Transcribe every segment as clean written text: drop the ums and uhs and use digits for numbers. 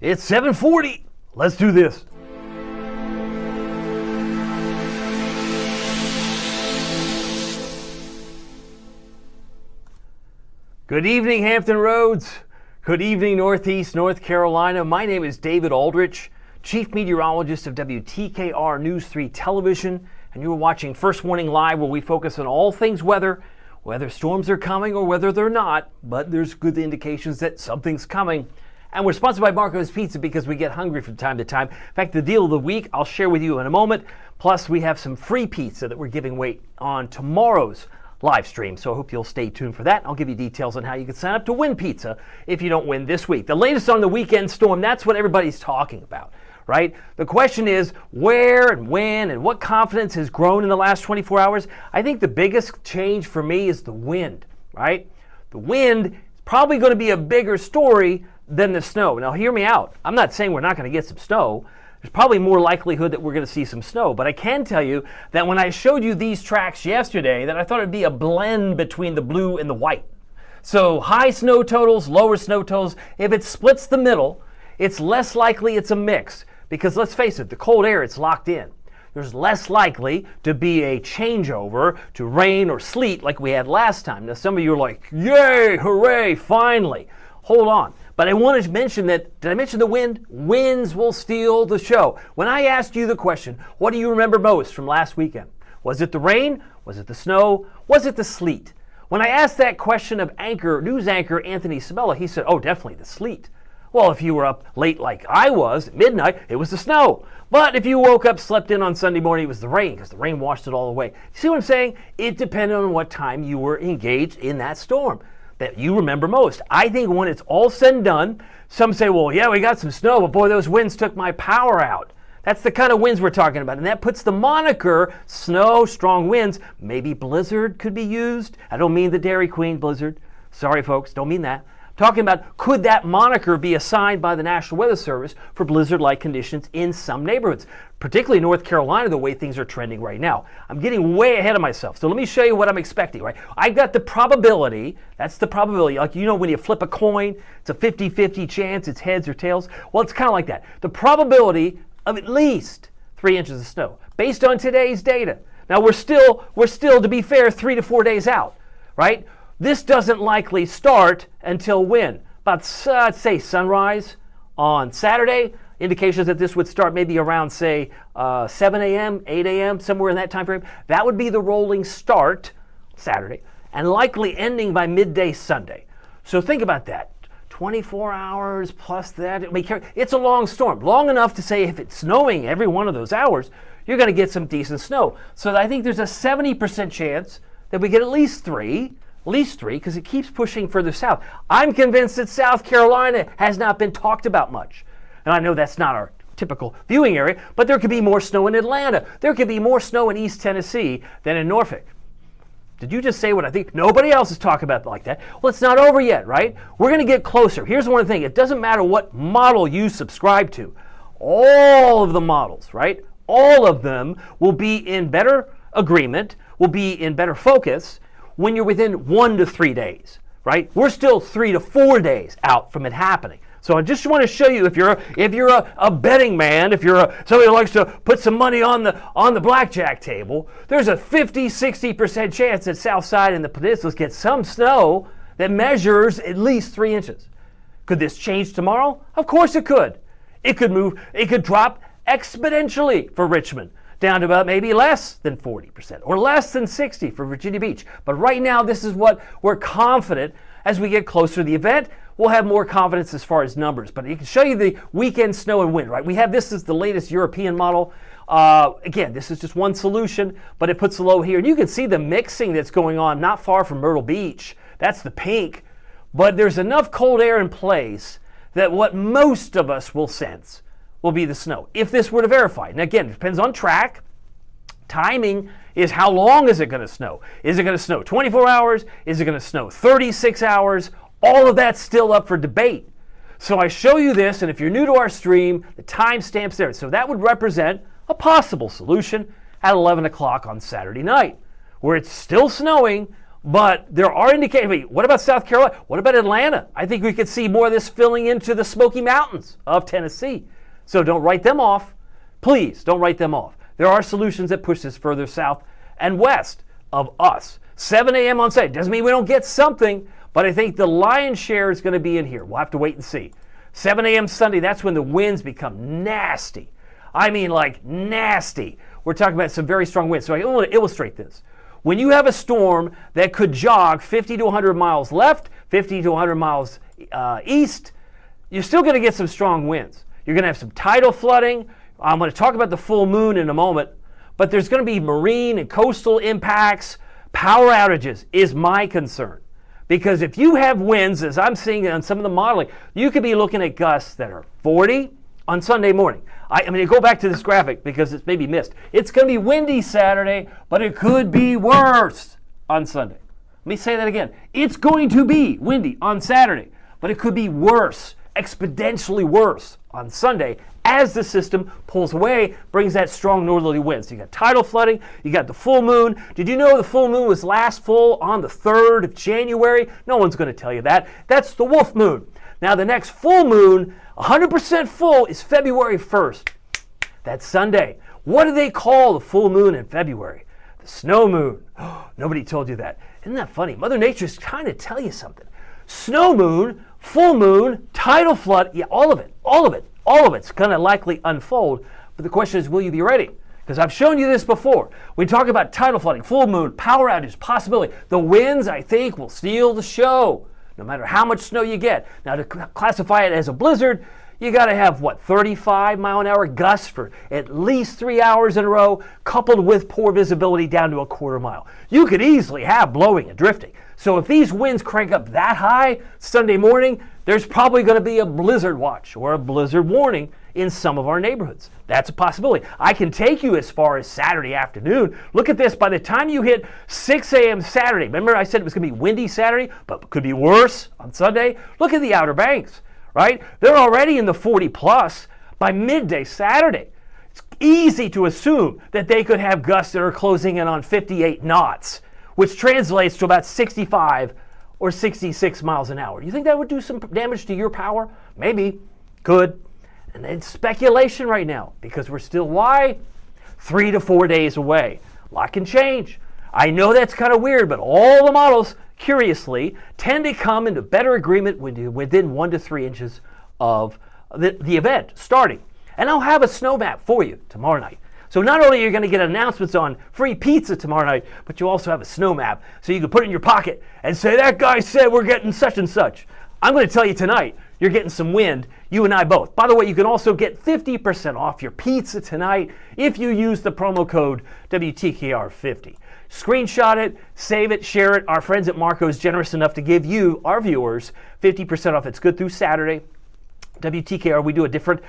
It's 7:40. Let's do this. Good evening, Hampton Roads. Good evening, Northeast North Carolina. My name is David Aldrich, Chief Meteorologist of WTKR News 3 Television, and you are watching First Warning Live, where we focus on all things weather, whether storms are coming or whether they're not, but there's good indications that something's coming. And we're sponsored by Marco's Pizza because we get hungry from time to time. In fact, the deal of the week I'll share with you in a moment. Plus, we have some free pizza that we're giving away on tomorrow's live stream. So I hope you'll stay tuned for that. I'll give you details on how you can sign up to win pizza if you don't win this week. The latest on the weekend storm, that's what everybody's talking about, right? The question is where and when and what confidence has grown in the last 24 hours. I think the biggest change for me is the wind, right? The wind is probably going to be a bigger story than the snow. Now, hear me out. I'm not saying we're not going to get some snow. There's probably more likelihood that we're going to see some snow, but I can tell you that when I showed you these tracks yesterday, that I thought it'd be a blend between the blue and the white. So high snow totals, lower snow totals. If it splits the middle, it's less likely it's a mix, because let's face it, the cold air, it's locked in. There's less likely to be a changeover to rain or sleet like we had last time. Now, some of you are like, yay, hooray, finally. Hold on. But I wanted to mention that, did I mention the wind? Winds will steal the show. When I asked you the question, what do you remember most from last weekend? Was it the rain? Was it the snow? Was it the sleet? When I asked that question of news anchor Anthony Sabella, he said, oh, definitely the sleet. Well, if you were up late like I was, at midnight, it was the snow. But if you woke up, slept in on Sunday morning, it was the rain, because the rain washed it all away. See what I'm saying? It depended on what time you were engaged in that storm that you remember most. I think when it's all said and done, some say, well, yeah, we got some snow, but boy, those winds took my power out. That's the kind of winds we're talking about, and that puts the moniker snow, strong winds. Maybe blizzard could be used. I don't mean the Dairy Queen blizzard. Sorry, folks, don't mean that. Talking about, could that moniker be assigned by the National Weather Service for blizzard-like conditions in some neighborhoods, particularly North Carolina, the way things are trending right now. I'm getting way ahead of myself, so let me show you what I'm expecting, right? I've got the probability, that's the probability, like you know when you flip a coin, it's a 50-50 chance, it's heads or tails. Well, it's kind of like that. The probability of at least 3 inches of snow, based on today's data. Now, we're still, to be fair, 3 to 4 days out, right? This doesn't likely start until when? About, say, sunrise on Saturday. Indications that this would start maybe around, say, 7 a.m., 8 a.m., somewhere in that time frame. That would be the rolling start Saturday, and likely ending by midday Sunday. So think about that. 24 hours plus that. It's a long storm, long enough to say if it's snowing every one of those hours, you're going to get some decent snow. So I think there's a 70% chance that we get at least three, because it keeps pushing further south. I'm convinced that South Carolina has not been talked about much. And I know that's not our typical viewing area, but there could be more snow in Atlanta. There could be more snow in East Tennessee than in Norfolk. Did you just say what I think? Nobody else is talking about it like that. Well, it's not over yet, right? We're going to get closer. Here's one thing. It doesn't matter what model you subscribe to. All of the models, right? All of them will be in better agreement, will be in better focus when you're within 1 to 3 days, right? We're still 3 to 4 days out from it happening. So I just want to show you, if you're a betting man, if you're somebody who likes to put some money on the blackjack table, there's a 50-60% chance that South Side and the peninsulas get some snow that measures at least 3 inches. Could this change tomorrow? Of course it could. It could move. It could drop exponentially for Richmond, down to about maybe less than 40% or less than 60% for Virginia Beach. But right now, this is what we're confident. As we get closer to the event, we'll have more confidence as far as numbers. But it can show you the weekend snow and wind, right? We have this as the latest European model. Again, this is just one solution, but it puts the low here. And you can see the mixing that's going on not far from Myrtle Beach. That's the pink. But there's enough cold air in place that what most of us will sense will be the snow, if this were to verify. And again, it depends on track. Timing is how long is it going to snow? Is it going to snow 24 hours? Is it going to snow 36 hours? All of that's still up for debate. So I show you this, and if you're new to our stream, the timestamp's there. So that would represent a possible solution at 11 o'clock on Saturday night, where it's still snowing, But there are indications. Wait, what about South Carolina? What about Atlanta? I think we could see more of this filling into the Smoky Mountains of Tennessee. So don't write them off. Please don't write them off. There are solutions that push this further south and west of us. 7 a.m. on Sunday. Doesn't mean we don't get something, but I think the lion's share is going to be in here. We'll have to wait and see. 7 a.m. Sunday, that's when the winds become nasty. I mean, like nasty. We're talking about some very strong winds. So I want to illustrate this. When you have a storm that could jog 50 to 100 miles left, 50 to 100 miles east, you're still going to get some strong winds. You're going to have some tidal flooding. I'm going to talk about the full moon in a moment, but there's going to be marine and coastal impacts. Power outages is my concern. Because if you have winds, as I'm seeing on some of the modeling, you could be looking at gusts that are 40 on Sunday morning. I mean, go back to this graphic because it's maybe missed. It's going to be windy Saturday, but it could be worse on Sunday. Let me say that again. It's going to be windy on Saturday, but it could be worse, exponentially worse on Sunday as the system pulls away, brings that strong northerly wind. So you got tidal flooding, you got the full moon. Did you know the full moon was last full on the 3rd of January? No one's going to tell you that. That's the wolf moon. Now the next full moon, 100% full, is February 1st. That's Sunday. What do they call the full moon in February? The snow moon. Nobody told you that. Isn't that funny? Mother Nature's trying to tell you something. Snow moon, full moon, tidal flood, yeah, all of it's going to likely unfold. But the question is, will you be ready? Because I've shown you this before. We talk about tidal flooding, full moon, power outage, possibility. The winds, I think, will steal the show, no matter how much snow you get. Now, to classify it as a blizzard, you got to have, 35-mile-an-hour gusts for at least 3 hours in a row, coupled with poor visibility down to a quarter mile. You could easily have blowing and drifting. So if these winds crank up that high Sunday morning, there's probably going to be a blizzard watch or a blizzard warning in some of our neighborhoods. That's a possibility. I can take you as far as Saturday afternoon. Look at this. By the time you hit 6 a.m. Saturday, remember I said it was going to be windy Saturday, but could be worse on Sunday? Look at the Outer Banks, right? They're already in the 40 plus by midday Saturday. It's easy to assume that they could have gusts that are closing in on 58 knots, which translates to about 65 or 66 miles an hour. You think that would do some damage to your power? Maybe. Could. And it's speculation right now because we're still, 3 to 4 days away. A lot can change. I know that's kind of weird, but all the models, curiously, tend to come into better agreement within 1 to 3 inches of the event starting. And I'll have a snow map for you tomorrow night. So not only are you going to get announcements on free pizza tomorrow night, but you also have a snow map so you can put it in your pocket and say, that guy said we're getting such and such. I'm going to tell you tonight, you're getting some wind, you and I both. By the way, you can also get 50% off your pizza tonight if you use the promo code WTKR50. Screenshot it, save it, share it. Our friends at Marco's generous enough to give you, our viewers, 50% off. It's good through Saturday. WTKR, we do a different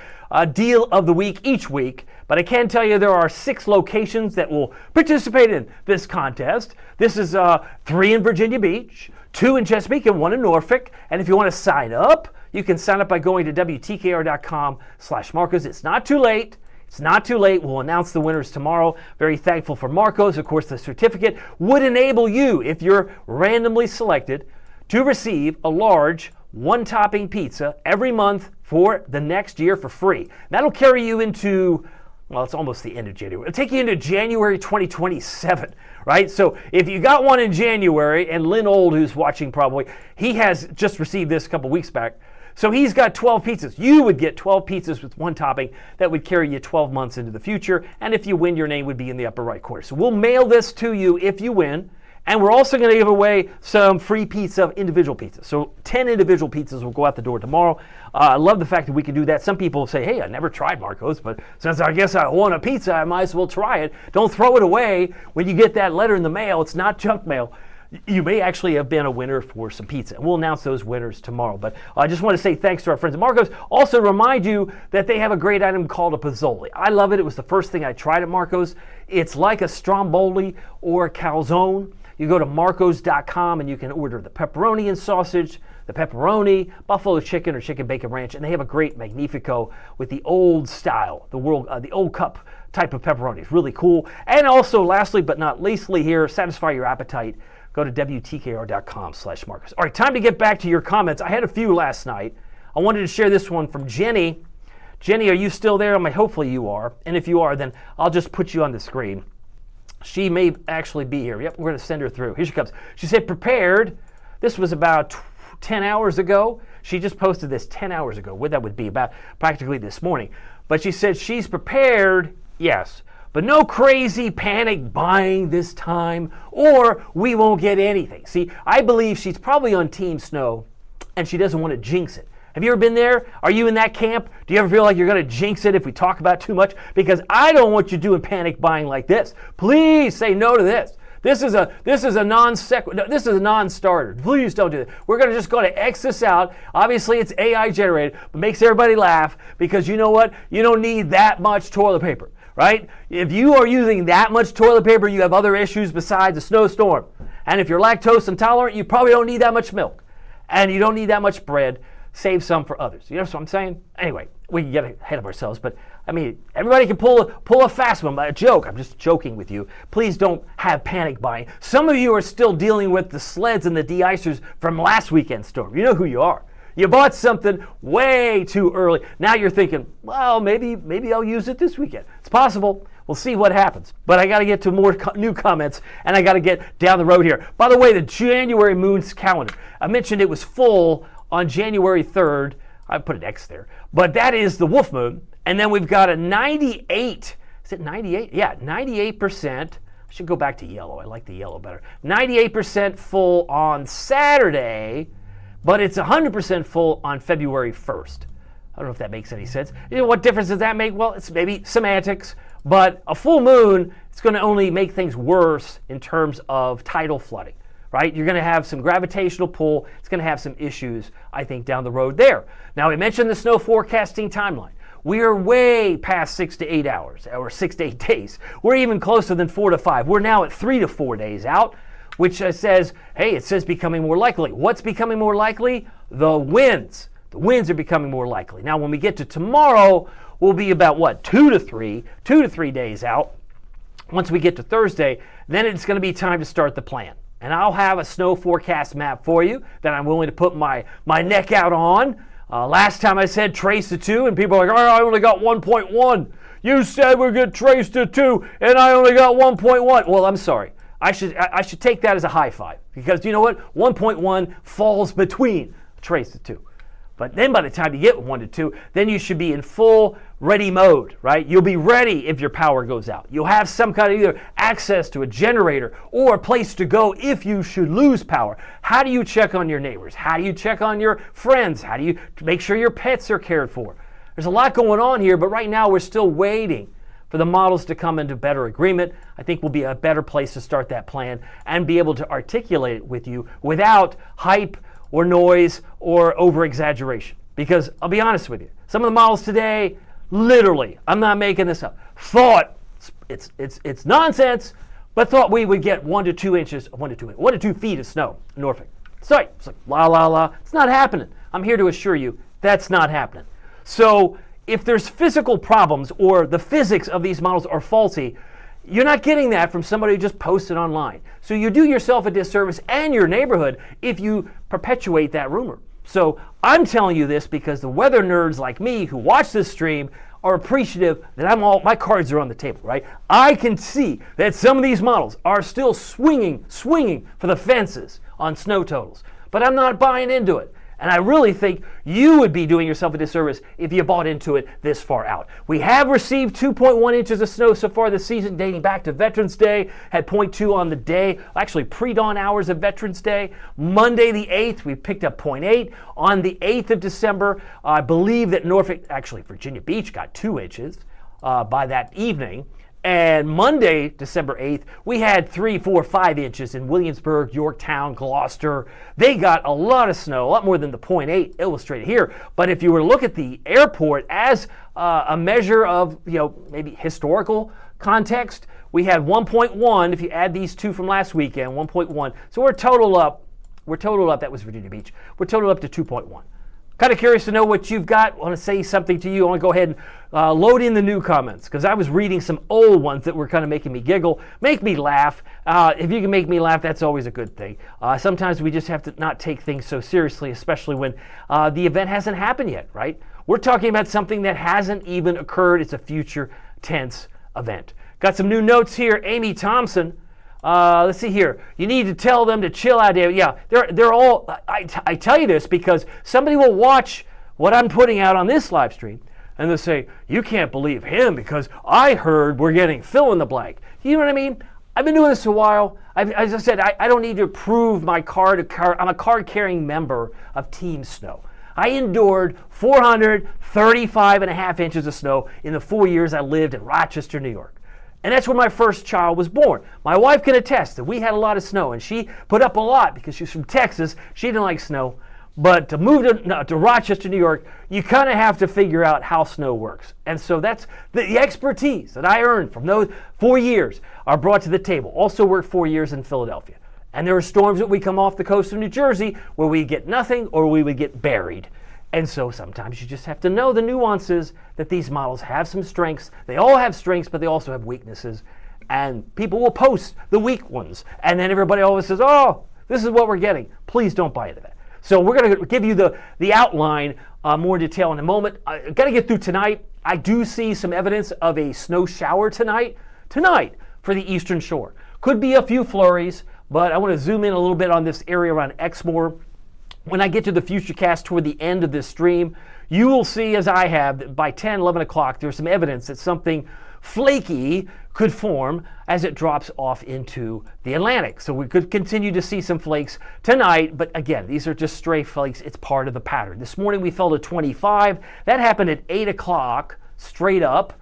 deal of the week each week, but I can tell you there are 6 locations that will participate in this contest. This is 3 in Virginia Beach, 2 in Chesapeake, and 1 in Norfolk. And if you want to sign up, you can sign up by going to WTKR.com/Marcos. It's not too late. It's not too late. We'll announce the winners tomorrow. Very thankful for Marcos. Of course, the certificate would enable you, if you're randomly selected, to receive a large one-topping pizza every month for the next year for free. That'll carry you into, it's almost the end of January. It'll take you into January 2027, right? So if you got one in January, and Lynn Old, who's watching probably, he has just received this a couple weeks back. So he's got 12 pizzas. You would get 12 pizzas with one topping that would carry you 12 months into the future. And if you win, your name would be in the upper right corner. So we'll mail this to you if you win. And we're also going to give away some free pizza, individual pizzas. So 10 individual pizzas will go out the door tomorrow. I love the fact that we can do that. Some people say, hey, I never tried Marco's, but since I guess I want a pizza, I might as well try it. Don't throw it away when you get that letter in the mail. It's not junk mail. You may actually have been a winner for some pizza. We'll announce those winners tomorrow. But I just want to say thanks to our friends at Marco's. Also remind you that they have a great item called a Pozzoli. I love it. It was the first thing I tried at Marco's. It's like a stromboli or a calzone. You go to marcos.com and you can order the pepperoni and sausage, the pepperoni, buffalo chicken or chicken bacon ranch, and they have a great Magnifico with the old style, the old cup type of pepperoni. It's really cool. And also, lastly but not leastly here, satisfy your appetite. go to WTKR.com/Marcus. All right, time to get back to your comments. I had a few last night. I wanted to share this one from Jenny. Jenny, are you still there? Hopefully you are. And if you are, then I'll just put you on the screen. She may actually be here. Yep, we're going to send her through. Here she comes. She said, prepared. This was about 10 hours ago. She just posted this 10 hours ago. What that would be about practically this morning. But she said she's prepared, yes, but no crazy panic buying this time, or we won't get anything. See, I believe she's probably on Team Snow, and she doesn't want to jinx it. Have you ever been there? Are you in that camp? Do you ever feel like you're going to jinx it if we talk about too much? Because I don't want you doing panic buying like this. Please say no to this. This is a non-starter. Please don't do that. We're going to just go to X this out. Obviously, it's AI generated, but makes everybody laugh because you know what? You don't need that much toilet paper, right? If you are using that much toilet paper, you have other issues besides a snowstorm. And if you're lactose intolerant, you probably don't need that much milk. And you don't need that much bread. Save some for others. You know what I'm saying? Anyway, we can get ahead of ourselves, but I mean, everybody can pull a fast one by a joke. I'm just joking with you. Please don't have panic buying. Some of you are still dealing with the sleds and the de-icers from last weekend's storm. You know who you are. You bought something way too early. Now you're thinking, well, maybe I'll use it this weekend. It's possible. We'll see what happens. But I got to get to more new comments, and I got to get down the road here. By the way, the January moon's calendar. I mentioned it was full on January 3rd. I put an X there. But that is the wolf moon. And then we've got a 98. Is it 98? Yeah, 98%. I should go back to yellow. I like the yellow better. 98% full on Saturday, but it's 100% full on February 1st. I don't know if that makes any sense. You know, what difference does that make? Well, it's maybe semantics, but a full moon, it's going to only make things worse in terms of tidal flooding. Right? You're going to have some gravitational pull. It's going to have some issues, I think, down the road there. Now, we mentioned the snow forecasting timeline. We are way past 6 to 8 hours, or 6 to 8 days. We're even closer than 4 to 5. We're now at 3 to 4 days out, which says, hey, it says becoming more likely. What's becoming more likely? The winds. The winds are becoming more likely. Now, when we get to tomorrow, we'll be about, what, 2 to 3 days out. Once we get to Thursday, then it's going to be time to start the plan. And I'll have a snow forecast map for you that I'm willing to put my neck out on. Last time I said trace to 2, and people are like, oh, I only got 1.1. You said we're going to trace to 2, and I only got 1.1. Well, I'm sorry. I should take that as a high five, because you know what? 1.1 falls between trace to 2. But then by the time you get 1 to 2, then you should be in full ready mode, right? You'll be ready if your power goes out. You'll have some kind of either access to a generator or a place to go if you should lose power. How do you check on your neighbors? How do you check on your friends? How do you make sure your pets are cared for? There's a lot going on here, but right now we're still waiting for the models to come into better agreement. I think will be a better place to start that plan and be able to articulate it with you without hype or noise or over-exaggeration. Because I'll be honest with you, some of the models today, literally, I'm not making this up, thought it's nonsense, but thought we would get 1 to 2 inches, 1 to 2 feet of snow in Norfolk. Sorry, it's like la la la. It's not happening. I'm here to assure you that's not happening. So if there's physical problems or the physics of these models are faulty, you're not getting that from somebody who just posted online. So you do yourself a disservice and your neighborhood if you perpetuate that rumor. So I'm telling you this because the weather nerds like me who watch this stream are appreciative that my cards are on the table, right? I can see that some of these models are still swinging for the fences on snow totals, but I'm not buying into it. And I really think you would be doing yourself a disservice if you bought into it this far out. We have received 2.1 inches of snow so far this season, dating back to Veterans Day. Had 0.2 on the day, actually pre-dawn hours of Veterans Day. Monday the 8th, we picked up 0.8. On the 8th of December, I believe that Norfolk, actually Virginia Beach, got 2 inches by that evening. And Monday, December 8th, we had 3, 4, 5 inches in Williamsburg, Yorktown, Gloucester. They got a lot of snow, a lot more than the 0.8 illustrated here. But if you were to look at the airport as a measure of, maybe historical context, we had 1.1. If you add these two from last weekend, 1.1. So we're total up. That was Virginia Beach. We're total up to 2.1. Kind of curious to know what you've got. I want to say something to you. I want to go ahead and load in the new comments because I was reading some old ones that were kind of making me giggle, make me laugh. If you can make me laugh, that's always a good thing. Sometimes we just have to not take things so seriously, especially when the event hasn't happened yet, right? We're talking about something that hasn't even occurred. It's a future tense event. Got some new notes here. Amy Thompson. Let's see here. You need to tell them to chill out, David. Yeah, they're all. I tell you this because somebody will watch what I'm putting out on this live stream, and they'll say, "You can't believe him because I heard we're getting fill in the blank." You know what I mean? I've been doing this a while. As I said, I don't need to prove my card. I'm a card-carrying member of Team Snow. I endured 435.5 inches of snow in the 4 years I lived in Rochester, New York. And that's where my first child was born. My wife can attest that we had a lot of snow, and she put up a lot because she's from Texas. She didn't like snow. But to move to Rochester, New York, you kind of have to figure out how snow works. And so that's the expertise that I earned from those 4 years are brought to the table. Also worked 4 years in Philadelphia. And there are storms that we come off the coast of New Jersey where we get nothing or we would get buried. And so sometimes you just have to know the nuances that these models have some strengths. They all have strengths, but they also have weaknesses. And people will post the weak ones. And then everybody always says, oh, this is what we're getting. Please don't buy into that. So we're going to give you the outline more detail in a moment. I've got to get through tonight. I do see some evidence of a snow shower tonight for the eastern shore. Could be a few flurries, but I want to zoom in a little bit on this area around Exmoor. When I get to the Futurecast toward the end of this stream, you will see, as I have, that by 10, 11 o'clock, there's some evidence that something flaky could form as it drops off into the Atlantic. So we could continue to see some flakes tonight, but again, these are just stray flakes. It's part of the pattern. This morning we fell to 25. That happened at 8 o'clock, straight up.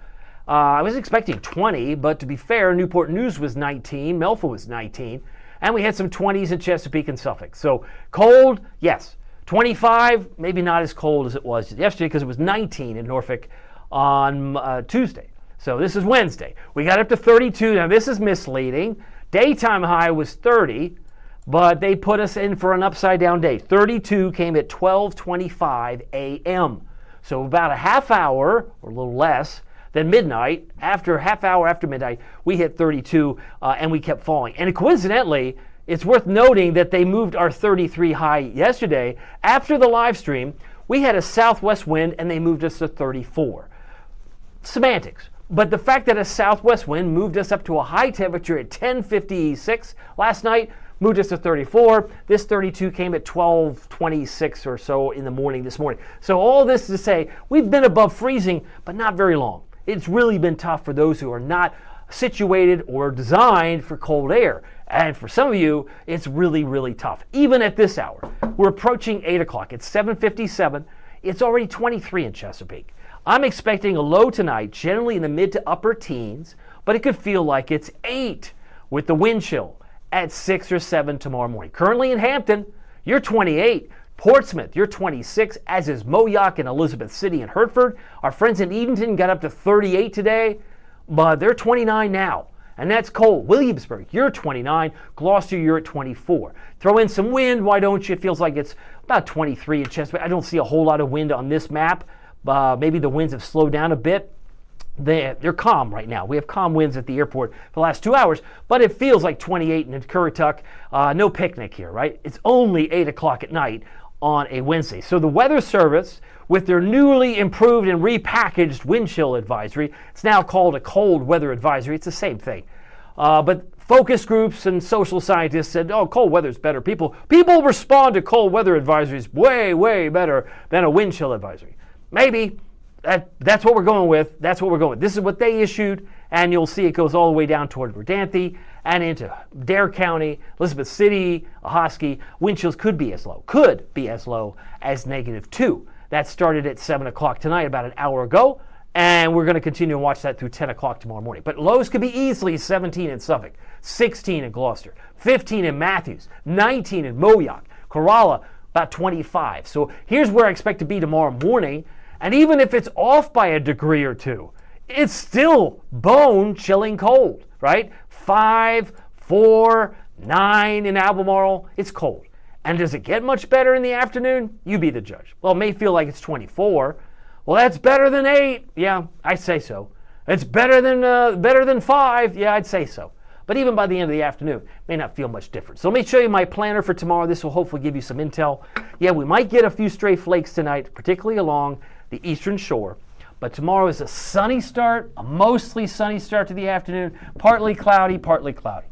I was expecting 20, but to be fair, Newport News was 19, Melfa was 19. And we had some 20s in Chesapeake and Suffolk. So cold, yes. 25, maybe not as cold as it was yesterday because it was 19 in Norfolk on Tuesday. So this is Wednesday. We got up to 32. Now this is misleading. Daytime high was 30, but they put us in for an upside down day. 32 came at 12:25 a.m. So about a half hour or a little less than midnight, after a half hour after midnight, we hit 32 and we kept falling. And coincidentally, it's worth noting that they moved our 33 high yesterday. After the live stream, we had a southwest wind and they moved us to 34. Semantics. But the fact that a southwest wind moved us up to a high temperature at 10:56 last night, moved us to 34. This 32 came at 12:26 or so in the morning this morning. So all this to say, we've been above freezing, but not very long. It's really been tough for those who are not situated or designed for cold air. And for some of you, it's really, really tough. Even at this hour, we're approaching 8 o'clock. It's 7:57. It's already 23 in Chesapeake. I'm expecting a low tonight, generally in the mid to upper teens, but it could feel like it's 8 with the wind chill at 6 or 7 tomorrow morning. Currently in Hampton, you're 28. Portsmouth, you're 26, as is Moyock and Elizabeth City and Hertford. Our friends in Edenton got up to 38 today, but they're 29 now, and that's cold. Williamsburg, you're 29. Gloucester, you're at 24. Throw in some wind, why don't you? It feels like it's about 23 in Chesapeake. I don't see a whole lot of wind on this map. Maybe the winds have slowed down a bit. They're calm right now. We have calm winds at the airport for the last 2 hours, but it feels like 28 in Currituck. No picnic here, right? It's only 8 o'clock at night on a Wednesday. So the Weather Service, with their newly improved and repackaged wind chill advisory, it's now called a cold weather advisory. It's the same thing. But focus groups and social scientists said, oh, cold weather's better. People respond to cold weather advisories way, way better than a wind chill advisory. Maybe. That's what we're going with. That's what we're going with. This is what they issued, and you'll see it goes all the way down toward Verdanthe and into Dare County, Elizabeth City, Ahoskie. Wind chills could be as low as -2. That started at 7 o'clock tonight, about an hour ago, and we're going to continue to watch that through 10 o'clock tomorrow morning. But lows could be easily 17 in Suffolk, 16 in Gloucester, 15 in Matthews, 19 in Moyock, Corolla, about 25. So here's where I expect to be tomorrow morning. And even if it's off by a degree or two, it's still bone-chilling cold, right? 5, 4, 9 in Albemarle, it's cold. And does it get much better in the afternoon? You be the judge. Well, it may feel like it's 24. Well, that's better than 8. Yeah, I'd say so. It's better than 5. Yeah, I'd say so. But even by the end of the afternoon, it may not feel much different. So let me show you my planner for tomorrow. This will hopefully give you some intel. Yeah, we might get a few stray flakes tonight, particularly along the eastern shore. But tomorrow is a sunny start, a mostly sunny start to the afternoon, partly cloudy, partly cloudy.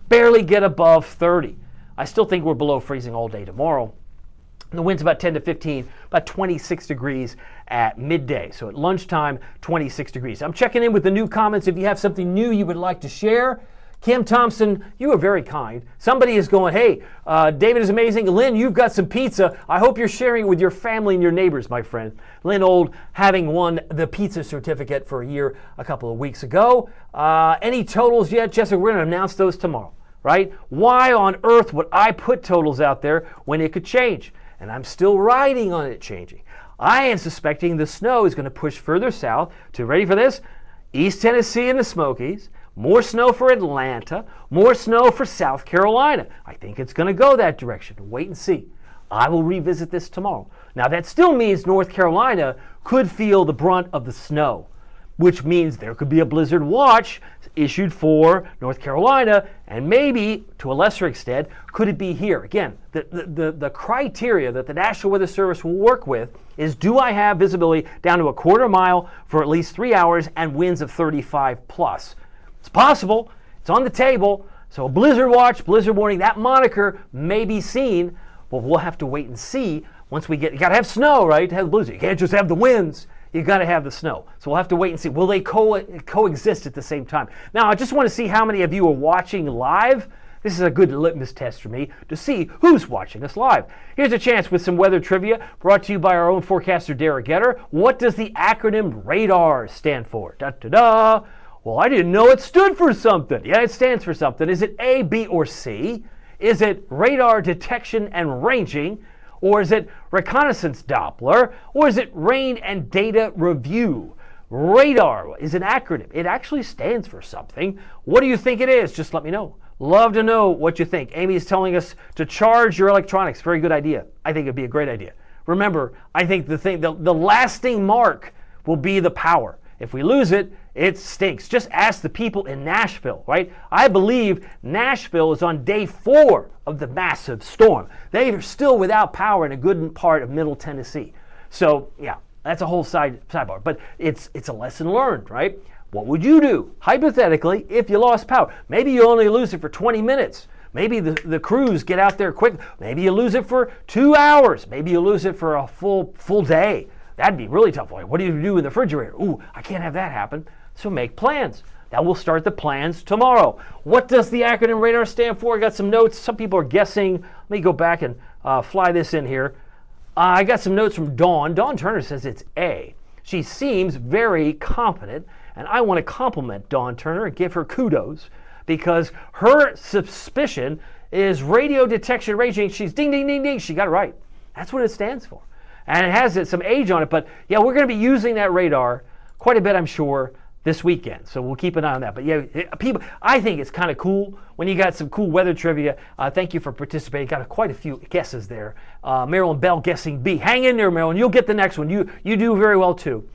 Barely get above 30. I still think we're below freezing all day tomorrow. And the wind's about 10 to 15, about 26 degrees at midday. So at lunchtime, 26 degrees. I'm checking in with the new comments. If you have something new you would like to share, Kim Thompson, you are very kind. Somebody is going, hey, David is amazing. Lynn, you've got some pizza. I hope you're sharing it with your family and your neighbors, my friend. Lynn Old, having won the pizza certificate for a year a couple of weeks ago. Any totals yet? Jessica, we're going to announce those tomorrow, right? Why on earth would I put totals out there when it could change? And I'm still riding on it changing. I am suspecting the snow is going to push further south to, ready for this, East Tennessee and the Smokies. More snow for Atlanta, more snow for South Carolina. I think it's going to go that direction. Wait and see. I will revisit this tomorrow. Now that still means North Carolina could feel the brunt of the snow, which means there could be a blizzard watch issued for North Carolina, and maybe, to a lesser extent, could it be here? Again, the criteria that the National Weather Service will work with is, do I have visibility down to a quarter mile for at least 3 hours and winds of 35 plus? It's possible. It's on the table. So a blizzard watch, blizzard warning, that moniker may be seen, but we'll have to wait and see once we get, you got to have snow, right, to have the blizzard. You can't just have the winds. You got to have the snow. So we'll have to wait and see. Will they coexist at the same time? Now, I just want to see how many of you are watching live. This is a good litmus test for me to see who's watching us live. Here's a chance with some weather trivia brought to you by our own forecaster, Derek Getter. What does the acronym RADAR stand for? Da-da-da. Well, I didn't know it stood for something. Yeah, it stands for something. Is it A, B, or C? Is it radar detection and ranging? Or is it reconnaissance Doppler? Or is it rain and data review? Radar is an acronym. It actually stands for something. What do you think it is? Just let me know. Love to know what you think. Amy is telling us to charge your electronics. Very good idea. I think it'd be a great idea. Remember, I think the lasting mark will be the power. If we lose it, it stinks. Just ask the people in Nashville, right? I believe Nashville is on day 4 of the massive storm. They are still without power in a good part of Middle Tennessee. So, yeah, that's a whole sidebar. But it's a lesson learned, right? What would you do, hypothetically, if you lost power? Maybe you only lose it for 20 minutes. Maybe the crews get out there quick. Maybe you lose it for 2 hours. Maybe you lose it for a full day. That'd be really tough. What do you do in the refrigerator? Ooh, I can't have that happen. So make plans. That will start the plans tomorrow. What does the acronym RADAR stand for? I got some notes. Some people are guessing. Let me go back and fly this in here. I got some notes from Dawn. Dawn Turner says it's A. She seems very confident, and I want to compliment Dawn Turner and give her kudos because her suspicion is radio detection ranging. She's ding, ding, ding, ding. She got it right. That's what it stands for. And it has some age on it, but yeah, we're going to be using that radar quite a bit, I'm sure, this weekend. So we'll keep an eye on that. But yeah, people, I think it's kind of cool when you got some cool weather trivia. Thank you for participating. Got quite a few guesses there. Marilyn Bell guessing B. Hang in there, Marilyn. You'll get the next one. You do very well too.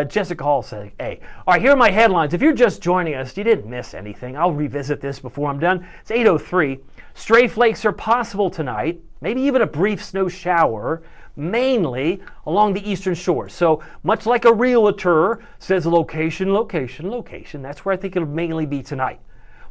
Jessica Hall saying A. All right, here are my headlines. If you're just joining us, you didn't miss anything. I'll revisit this before I'm done. It's 8:03. Stray flakes are possible tonight. Maybe even a brief snow shower, mainly along the eastern shore. So much like a realtor says location, location, location, that's where I think it'll mainly be tonight.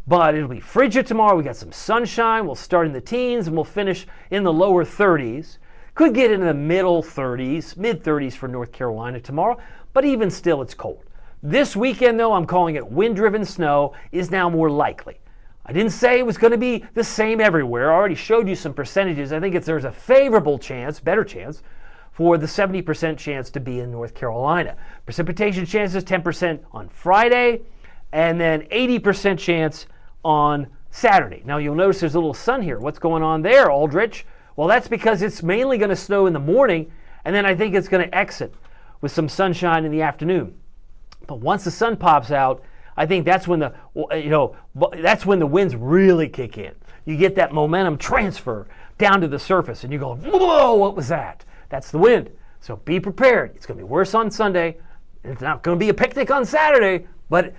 But it'll be frigid tomorrow. We got some sunshine. We'll start in the teens and we'll finish in the lower 30s. Could get into the middle 30s, mid 30s for North Carolina tomorrow, but even still it's cold. This weekend though, I'm calling it wind-driven snow is now more likely. I didn't say it was going to be the same everywhere. I already showed you some percentages. I think there's a favorable chance, better chance, for the 70% chance to be in North Carolina. Precipitation chances 10% on Friday, and then 80% chance on Saturday. Now you'll notice there's a little sun here. What's going on there, Aldrich? Well, that's because it's mainly going to snow in the morning, and then I think it's going to exit with some sunshine in the afternoon. But once the sun pops out, I think that's when the winds really kick in. you get that momentum transfer down to the surface, and you go, whoa, what was that? That's the wind. So be prepared. It's going to be worse on Sunday. It's not going to be a picnic on Saturday, but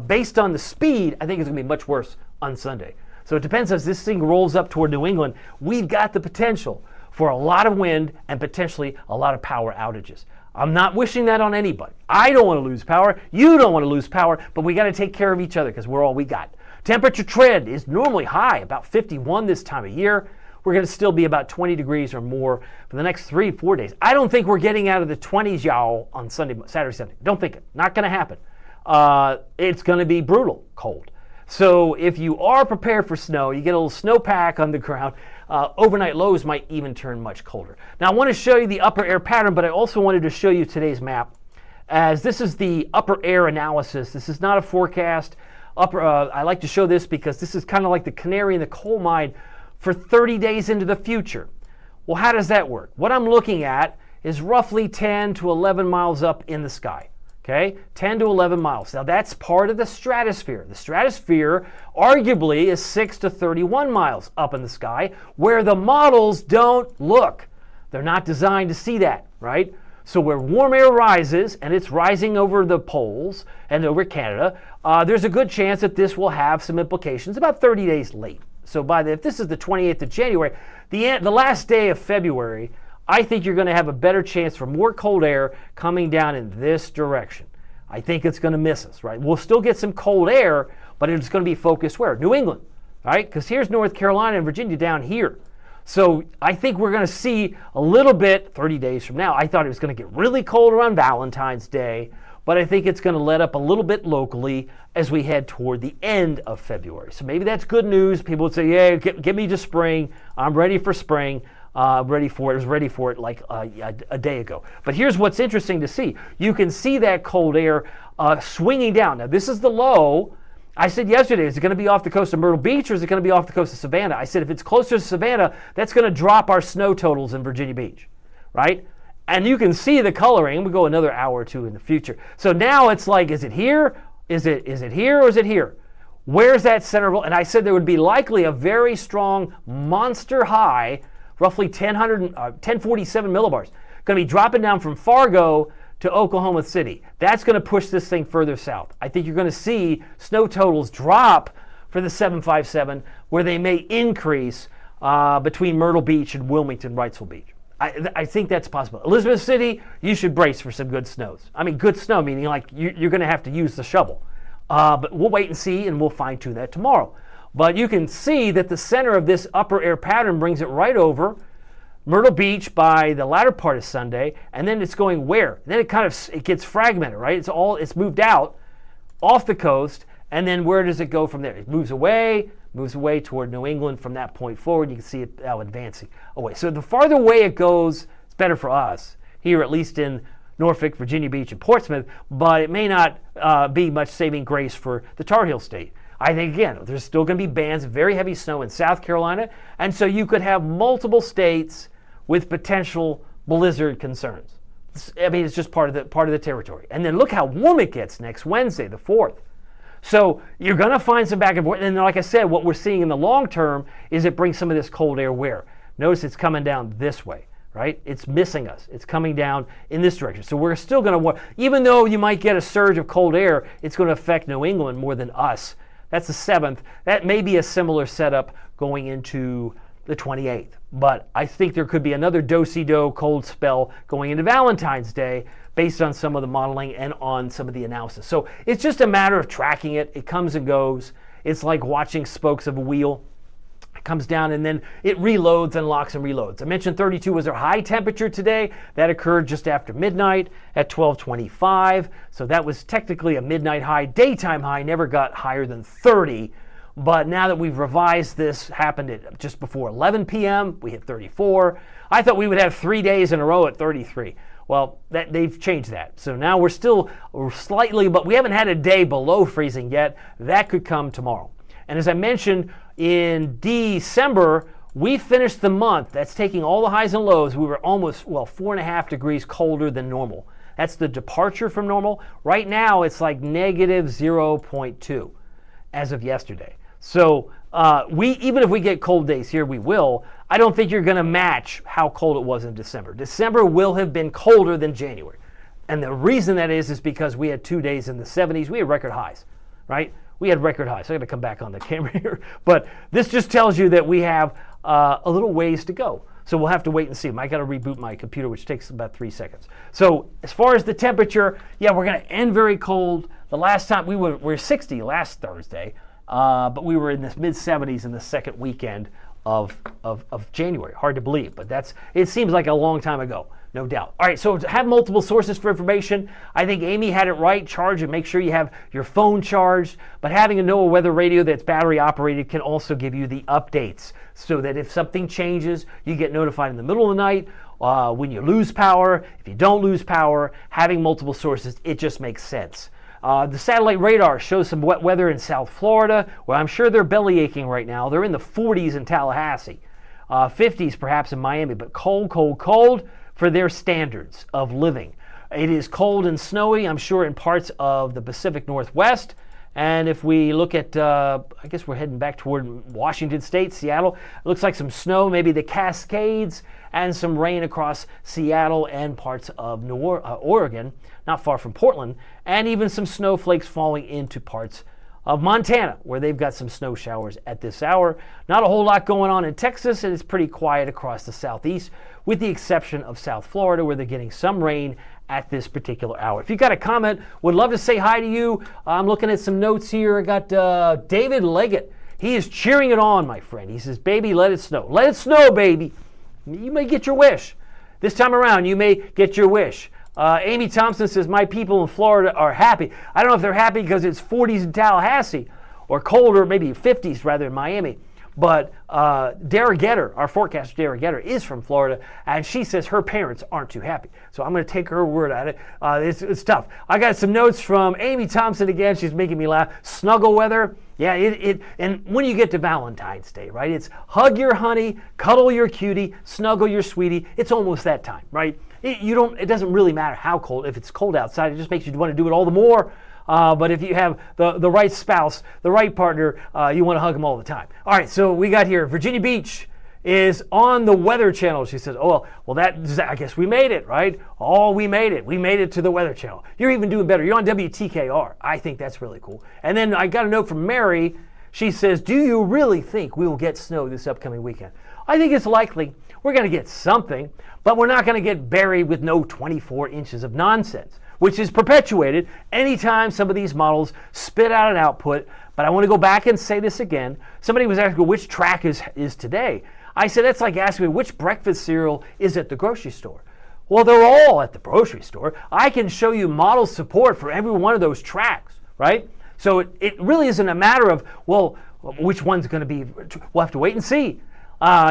based on the speed, I think it's going to be much worse on Sunday. So it depends as this thing rolls up toward New England. We've got the potential for a lot of wind and potentially a lot of power outages. I'm not wishing that on anybody. I don't want to lose power. You don't want to lose power, but we got to take care of each other because we're all we got. Temperature trend is normally high, about 51 this time of year. We're going to still be about 20 degrees or more for the next 3-4 days. I don't think we're getting out of the 20s, y'all, on Saturday, Sunday. Don't think it. Not going to happen. It's going to be brutal cold. So if you are prepared for snow, you get a little snowpack on the ground. Overnight lows might even turn much colder. Now I want to show you the upper air pattern, but I also wanted to show you today's map, as this is the upper air analysis. This is not a forecast. I like to show this because this is kind of like the canary in the coal mine for 30 days into the future. Well, how does that work? What I'm looking at is roughly 10 to 11 miles up in the sky. Okay, 10 to 11 miles. Now that's part of the stratosphere. The stratosphere arguably is 6 to 31 miles up in the sky, where the models don't look. They're not designed to see that, right? So where warm air rises, and it's rising over the poles and over Canada, there's a good chance that this will have some implications about 30 days late. So if this is the 28th of January, the last day of February, I think you're going to have a better chance for more cold air coming down in this direction. I think it's going to miss us, right? We'll still get some cold air, but it's going to be focused where? New England, right? Because here's North Carolina and Virginia down here. So I think we're going to see a little bit 30 days from now. I thought it was going to get really cold around Valentine's Day, but I think it's going to let up a little bit locally as we head toward the end of February. So maybe that's good news. People would say, yeah, get me to spring. I'm ready for spring. Ready for it. I was ready for it like a day ago. But here's what's interesting to see. You can see that cold air swinging down. Now, this is the low. I said yesterday, is it going to be off the coast of Myrtle Beach or is it going to be off the coast of Savannah? I said if it's closer to Savannah, that's going to drop our snow totals in Virginia Beach, right? And you can see the coloring. We go another hour or two in the future. So now it's like, is it here? Is it here or is it here? Where's that center? And I said there would be likely a very strong monster high, roughly 1047 millibars, going to be dropping down from Fargo to Oklahoma City. That's going to push this thing further south. I think you're going to see snow totals drop for the 757, where they may increase between Myrtle Beach and Wilmington, Wrightsville Beach. I think that's possible. Elizabeth City, you should brace for some good snows. I mean, good snow, meaning like you're going to have to use the shovel. But we'll wait and see, and we'll fine tune that tomorrow. But you can see that the center of this upper air pattern brings it right over Myrtle Beach by the latter part of Sunday, and then it's going where? Then it gets fragmented, right? It's moved out off the coast, and then where does it go from there? It moves away toward New England from that point forward. You can see it now advancing away. So the farther away it goes, it's better for us here, at least in Norfolk, Virginia Beach, and Portsmouth, but it may not be much saving grace for the Tar Heel State. I think, again, there's still going to be bands of very heavy snow in South Carolina, and so you could have multiple states with potential blizzard concerns. It's just part of the territory. And then look how warm it gets next Wednesday, the 4th. So you're going to find some back and forth. And like I said, what we're seeing in the long term is it brings some of this cold air where? Notice it's coming down this way, right? It's missing us. It's coming down in this direction. So we're still going to, even though you might get a surge of cold air, it's going to affect New England more than us. That's the 7th. That may be a similar setup going into the 28th. But I think there could be another do-si-do cold spell going into Valentine's Day based on some of the modeling and on some of the analysis. So it's just a matter of tracking it. It comes and goes. It's like watching spokes of a wheel. It comes down and then it reloads and locks and reloads. I mentioned 32 was our high temperature today. That occurred just after midnight at 12:25. So that was technically a midnight high. Daytime high never got higher than 30. But now that we've revised this, happened at just before 11 p.m., we hit 34. I thought we would have 3 days in a row at 33. Well, they've changed that. So now we're slightly, but we haven't had a day below freezing yet. That could come tomorrow. And as I mentioned, in December, we finished the month. That's taking all the highs and lows. We were almost, 4.5 degrees colder than normal. That's the departure from normal. Right now, it's like negative 0.2 as of yesterday. So even if we get cold days here, we will. I don't think you're going to match how cold it was in December. December will have been colder than January. And the reason that is because we had 2 days in the 70s. We had record highs, right? We had record highs. I'm going to come back on the camera here. But this just tells you that we have a little ways to go. So we'll have to wait and see. I got to reboot my computer, which takes about 3 seconds. So as far as the temperature, yeah, we're going to end very cold. The last time we were 60 last Thursday, but we were in the mid-70s in the second weekend of January. Hard to believe, but it seems like a long time ago, no doubt. All right, so to have multiple sources for information, I think Amy had it right. Charge and make sure you have your phone charged, but having a NOAA weather radio that's battery operated can also give you the updates so that if something changes, you get notified in the middle of the night. When you lose power, if you don't lose power, having multiple sources, it just makes sense. The satellite radar shows some wet weather in South Florida, where I'm sure they're belly aching right now. They're in the 40s in Tallahassee, 50s perhaps in Miami, but cold, cold, cold for their standards of living. It is cold and snowy, I'm sure, in parts of the Pacific Northwest. And if we look at, I guess we're heading back toward Washington State, Seattle, it looks like some snow, maybe the Cascades, and some rain across Seattle and parts of Oregon, not far from Portland, and even some snowflakes falling into parts of Montana, where they've got some snow showers at this hour. Not a whole lot going on in Texas, and it's pretty quiet across the southeast, with the exception of South Florida, where they're getting some rain at this particular hour. If you got a comment, would love to say hi to you. I'm looking at some notes here. I got David Leggett. He is cheering it on, my friend. He says, baby, let it snow. Let it snow, baby. You may get your wish. This time around, you may get your wish. Amy Thompson says, my people in Florida are happy. I don't know if they're happy because it's 40s in Tallahassee or colder, maybe 50s rather in Miami. But Dara Getter, our forecaster Dara Getter, is from Florida, and she says her parents aren't too happy. So I'm going to take her word at it. It's tough. I got some notes from Amy Thompson again. She's making me laugh. Snuggle weather. Yeah, and when you get to Valentine's Day, right? It's hug your honey, cuddle your cutie, snuggle your sweetie. It's almost that time, right? It doesn't really matter how cold. If it's cold outside, it just makes you want to do it all the more. But if you have the right spouse, the right partner, you want to hug them all the time. All right, so we got here, Virginia Beach is on the Weather Channel. She says, oh, well, I guess we made it, right? Oh, we made it. We made it to the Weather Channel. You're even doing better. You're on WTKR. I think that's really cool. And then I got a note from Mary. She says, do you really think we will get snow this upcoming weekend? I think it's likely. We're going to get something, but we're not going to get buried with no 24 inches of nonsense, which is perpetuated anytime some of these models spit out an output. But I want to go back and say this again. Somebody was asking which track is today. I said, that's like asking me which breakfast cereal is at the grocery store. Well, they're all at the grocery store. I can show you model support for every one of those tracks, right? So it really isn't a matter of, well, which one's going to be, we'll have to wait and see.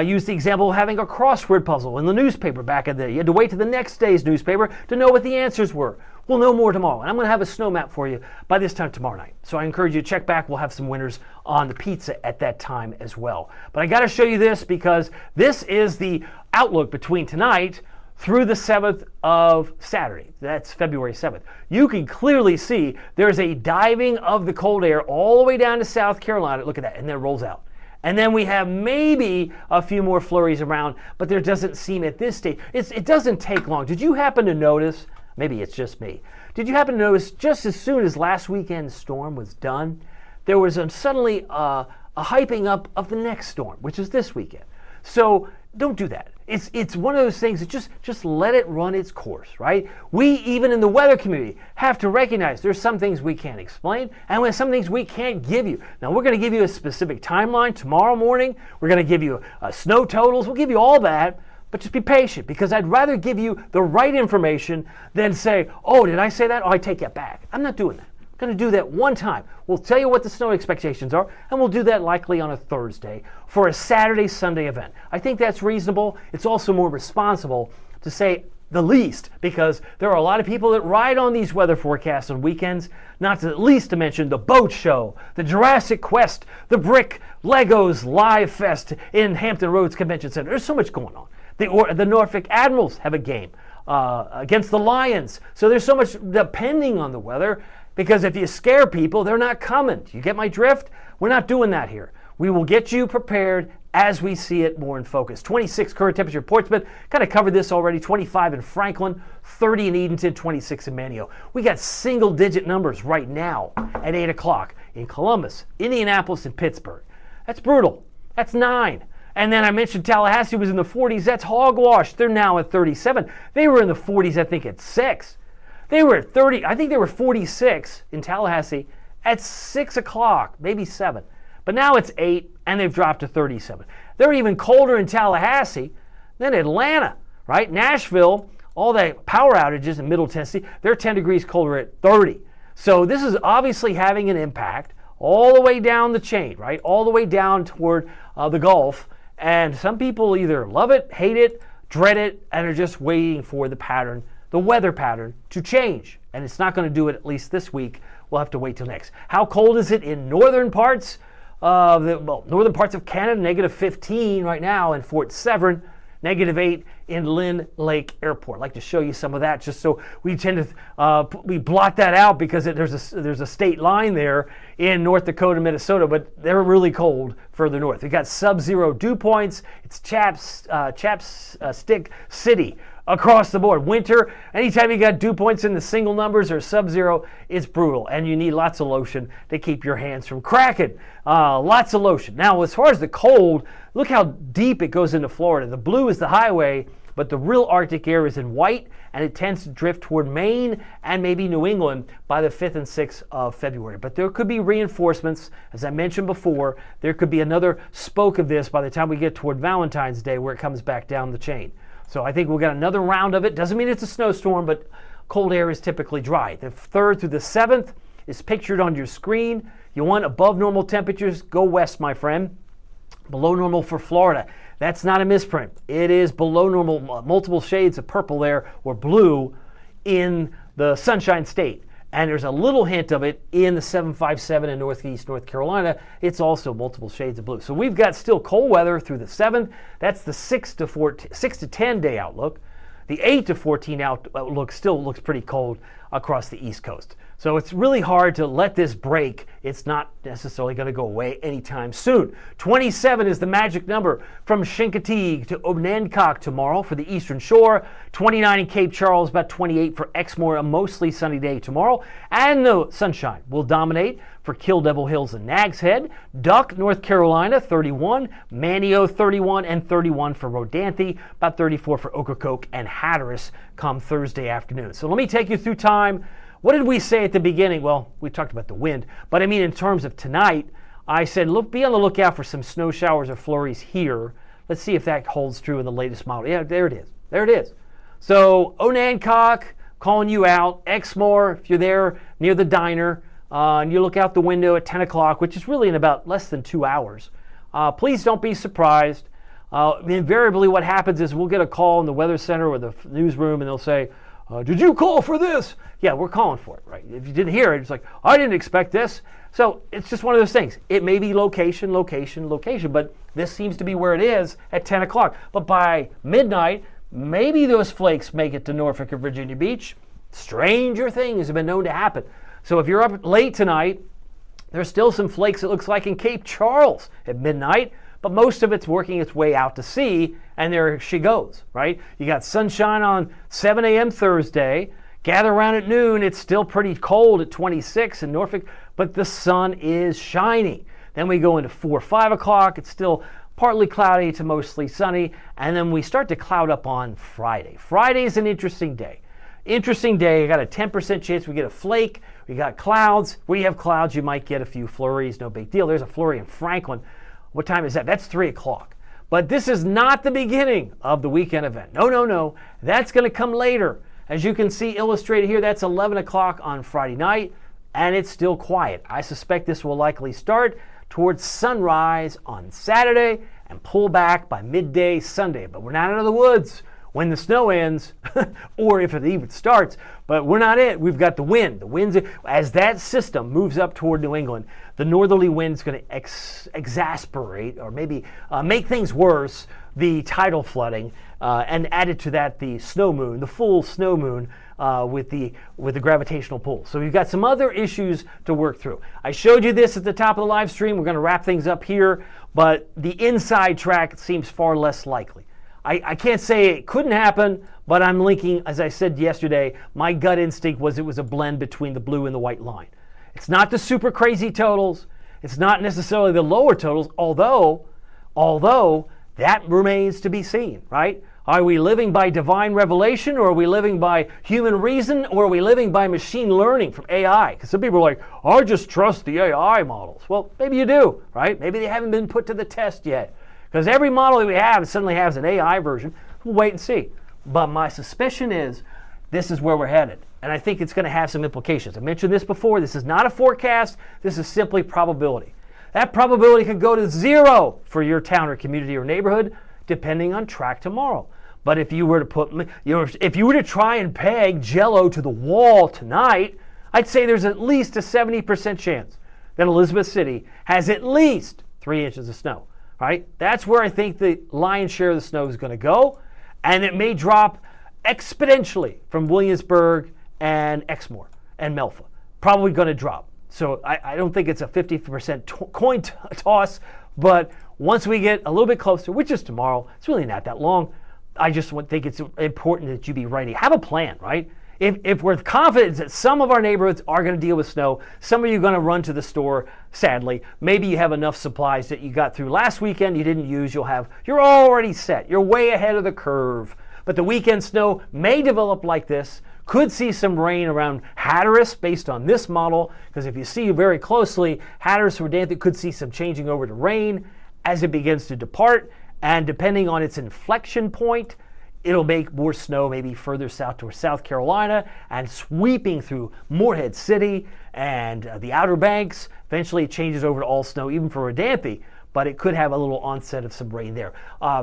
Use the example of having a crossword puzzle in the newspaper back in the day. You had to wait to the next day's newspaper to know what the answers were. We'll know more tomorrow, and I'm going to have a snow map for you by this time tomorrow night. So I encourage you to check back. We'll have some winners on the pizza at that time as well. But I got to show you this because this is the outlook between tonight through the 7th of Saturday. That's February 7th. You can clearly see there's a diving of the cold air all the way down to South Carolina. Look at that, and then it rolls out. And then we have maybe a few more flurries around, but there doesn't seem at this stage. It doesn't take long. Did you happen to notice, maybe it's just me, did you happen to notice just as soon as last weekend's storm was done, there was suddenly a hyping up of the next storm, which is this weekend. So don't do that. It's one of those things that just let it run its course, right? We, even in the weather community, have to recognize there's some things we can't explain and there's some things we can't give you. Now, we're going to give you a specific timeline tomorrow morning. We're going to give you snow totals. We'll give you all that, but just be patient because I'd rather give you the right information than say, oh, did I say that? Oh, I take that back. I'm not doing that. I'm going to do that one time. We'll tell you what the snow expectations are, and we'll do that likely on a Thursday for a Saturday-Sunday event. I think that's reasonable. It's also more responsible to say the least, because there are a lot of people that ride on these weather forecasts on weekends, not to least to mention the boat show, the Jurassic Quest, the Brick Legos Live Fest in Hampton Roads Convention Center. There's so much going on. The Norfolk Admirals have a game against the Lions. So there's so much depending on the weather. Because if you scare people, they're not coming. You get my drift? We're not doing that here. We will get you prepared as we see it more in focus. 26 current temperature in Portsmouth. Kind of covered this already. 25 in Franklin, 30 in Edenton, 26 in Manio. We got single-digit numbers right now at 8 o'clock in Columbus, Indianapolis, and Pittsburgh. That's brutal. That's 9. And then I mentioned Tallahassee was in the 40s. That's hogwash. They're now at 37. They were in the 40s, I think, at 6. They were at 30. I think they were 46 in Tallahassee at 6 o'clock, maybe 7. But now it's 8, and they've dropped to 37. They're even colder in Tallahassee than Atlanta, right? Nashville, all the power outages in Middle Tennessee, they're 10 degrees colder at 30. So this is obviously having an impact all the way down the chain, right? All the way down toward the Gulf. And some people either love it, hate it, dread it, and are just waiting for the pattern, the weather pattern, to change. And it's not going to do it at least this week. We'll have to wait till next. How cold is it in northern parts? Northern parts of Canada, negative 15 right now in Fort Severn, negative 8 in Lynn Lake Airport. I'd like to show you some of that just so we tend to we blot that out because there's a state line there in North Dakota, Minnesota, but they're really cold further north. We got sub-zero dew points. It's Chapstick City across the board. Winter, anytime you got dew points in the single numbers or sub-zero, it's brutal, and you need lots of lotion to keep your hands from cracking. Lots of lotion. Now, as far as the cold, look how deep it goes into Florida. The blue is the highway, but the real Arctic air is in white, and it tends to drift toward Maine and maybe New England by the 5th and 6th of February. But there could be reinforcements. As I mentioned before, there could be another spoke of this by the time we get toward Valentine's Day where it comes back down the chain. So I think we'll get another round of it. Doesn't mean it's a snowstorm, but cold air is typically dry. The 3rd through the 7th is pictured on your screen. You want above normal temperatures, go west, my friend. Below normal for Florida. That's not a misprint. It is below normal, multiple shades of purple there, or blue, in the Sunshine State. And there's a little hint of it in the 757 in Northeast North Carolina. It's also multiple shades of blue. So we've got still cold weather through the 7th. That's the 6 to 10 day outlook. The 8 to 14 outlook still looks pretty cold across the East Coast. So it's really hard to let this break. It's not necessarily going to go away anytime soon. 27 is the magic number from Chincoteague to Onancock tomorrow for the Eastern Shore. 29 in Cape Charles, about 28 for Exmoor, a mostly sunny day tomorrow. And the sunshine will dominate for Kill Devil Hills and Nags Head. Duck, North Carolina, 31. Manio, 31, and 31 for Rodanthe. About 34 for Ocracoke and Hatteras come Thursday afternoon. So let me take you through time. What did we say at the beginning? Well, we talked about the wind, but I mean in terms of tonight, I said, look, be on the lookout for some snow showers or flurries here. Let's see if that holds true in the latest model. Yeah, there it is. There it is. So Onancock, calling you out. Exmoor, if you're there near the diner, and you look out the window at 10 o'clock, which is really in about less than 2 hours. Please don't be surprised. Invariably what happens is we'll get a call in the weather center or the newsroom, and they'll say, did you call for this? Yeah, we're calling for it, right? If you didn't hear it, it's like, I didn't expect this. So it's just one of those things. It may be location, but this seems to be where it is at 10 o'clock. But by midnight, maybe those flakes make it to Norfolk or Virginia Beach. Stranger things have been known to happen. So if you're up late tonight, there's still some flakes, it looks like, in Cape Charles at midnight. But most of it's working its way out to sea, and there she goes, right? You got sunshine on 7 a.m. Thursday. Gather around at noon. It's still pretty cold at 26 in Norfolk, but the sun is shining. Then we go into 4 or 5 o'clock. It's still partly cloudy to mostly sunny, and then we start to cloud up on Friday. Friday is an interesting day. Interesting day. You got a 10% chance we get a flake. We got clouds. Where you have clouds, you might get a few flurries. No big deal. There's a flurry in Franklin. What time is that? That's 3 o'clock. But this is not the beginning of the weekend event. No. That's going to come later. As you can see illustrated here, that's 11 o'clock on Friday night, and it's still quiet. I suspect this will likely start towards sunrise on Saturday and pull back by midday Sunday. But we're not out of the woods. when the snow ends, or if it even starts. But we're not it. We've got the wind. The winds, as that system moves up toward New England, the northerly wind is going to exacerbate or maybe make things worse, the tidal flooding, and added to that the snow moon, the full snow moon with the gravitational pull. So we've got some other issues to work through. I showed you this at the top of the live stream. We're going to wrap things up here, but the inside track seems far less likely. I can't say it couldn't happen, but I'm linking, as I said yesterday, my gut instinct was it was a blend between the blue and the white line. It's not the super crazy totals. It's not necessarily the lower totals, although that remains to be seen, right? Are we living by divine revelation, or are we living by human reason, or are we living by machine learning from AI? Because some people are like, I just trust the AI models. Well, maybe you do, right? Maybe they haven't been put to the test yet. Because every model that we have suddenly has an AI version. We'll wait and see. But my suspicion is this is where we're headed. And I think it's going to have some implications. I mentioned this before. This is not a forecast. This is simply probability. That probability could go to 0 for your town or community or neighborhood, depending on track tomorrow. But if you were to try and peg Jell-O to the wall tonight, I'd say there's at least a 70% chance that Elizabeth City has at least 3 inches of snow. Right? That's where I think the lion's share of the snow is going to go, and it may drop exponentially from Williamsburg and Exmoor and Melfa. Probably going to drop. So I don't think it's a 50% coin toss, but once we get a little bit closer, which is tomorrow, it's really not that long. I just think it's important that you be ready. Have a plan, right? If we're confident that some of our neighborhoods are going to deal with snow, some of you are going to run to the store, sadly. Maybe you have enough supplies that you got through last weekend you didn't use. You're already set. You're way ahead of the curve. But the weekend snow may develop like this. Could see some rain around Hatteras based on this model, because if you see very closely, Hatteras or Dantham could see some changing over to rain as it begins to depart. And depending on its inflection point, it'll make more snow maybe further south towards South Carolina and sweeping through Morehead City and the Outer Banks. Eventually it changes over to all snow even for Rodanthe, but it could have a little onset of some rain there.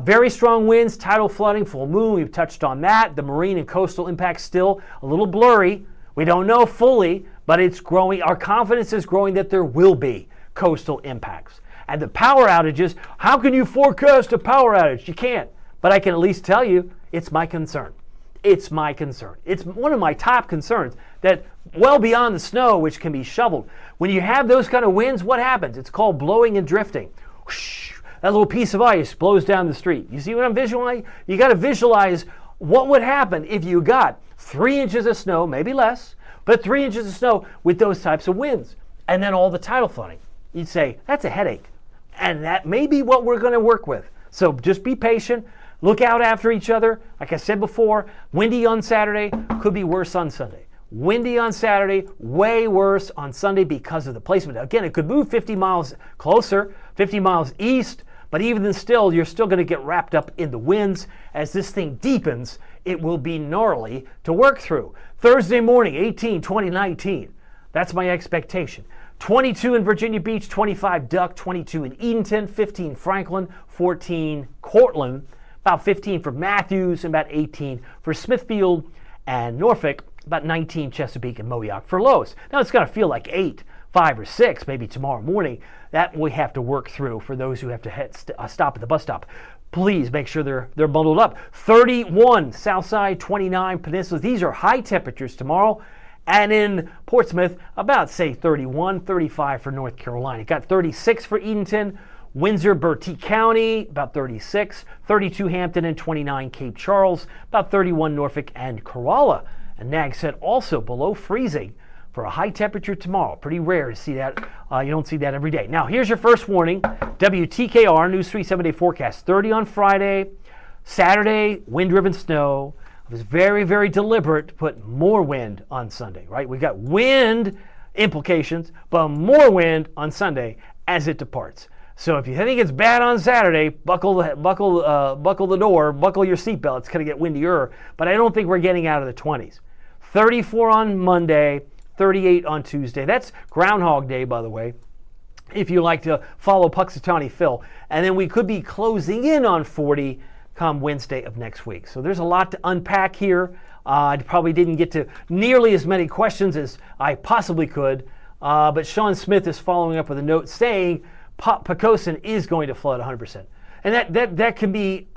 Very strong winds, tidal flooding, full moon, we've touched on that. The marine and coastal impact still a little blurry. We don't know fully, but it's growing. Our confidence is growing that there will be coastal impacts. And the power outages, how can you forecast a power outage? You can't. But I can at least tell you, it's my concern. It's my concern. It's one of my top concerns that well beyond the snow, which can be shoveled. When you have those kind of winds, what happens? It's called blowing and drifting. Whoosh, that little piece of ice blows down the street. You see what I'm visualizing? You got to visualize what would happen if you got 3 inches of snow, maybe less, but 3 inches of snow with those types of winds. And then all the tidal flooding. You'd say, that's a headache. And that may be what we're going to work with. So just be patient. Look out after each other. Like I said before, windy on Saturday, could be worse on Sunday. Windy on Saturday, way worse on Sunday because of the placement. Again, it could move 50 miles closer, 50 miles east, but even then still, you're still going to get wrapped up in the winds. As this thing deepens, it will be gnarly to work through. Thursday morning, 18/20/19. That's my expectation. 22 in Virginia Beach, 25 Duck, 22 in Edenton, 15 Franklin, 14 Cortland, about 15 for Matthews, and about 18 for Smithfield and Norfolk, about 19 Chesapeake and Moyock for lows. Now it's going to feel like 8, 5, or 6 maybe tomorrow morning. That we have to work through for those who have to stop at the bus stop. Please make sure they're bundled up. 31 Southside, 29 Peninsula. These are high temperatures tomorrow. And in Portsmouth, about, say, 31, 35 for North Carolina. Got 36 for Edenton, Windsor, Bertie County, about 36, 32 Hampton, and 29 Cape Charles, about 31 Norfolk and Corolla. And Nags Head also below freezing for a high temperature tomorrow. Pretty rare to see that. You don't see that every day. Now, here's your first warning. WTKR, News 3 7-day forecast. 30 on Friday, Saturday, wind-driven snow. It was very, very deliberate to put more wind on Sunday, right? We got wind implications, but more wind on Sunday as it departs. So if you think it's bad on Saturday, buckle the door, buckle your seatbelt. It's going to get windier, but I don't think we're getting out of the 20s. 34 on Monday, 38 on Tuesday. That's Groundhog Day, by the way, if you like to follow Puxatawny Phil. And then we could be closing in on 40 come Wednesday of next week. So there's a lot to unpack here. I probably didn't get to nearly as many questions as I possibly could, but Sean Smith is following up with a note saying Poquoson is going to flood 100%. And that can be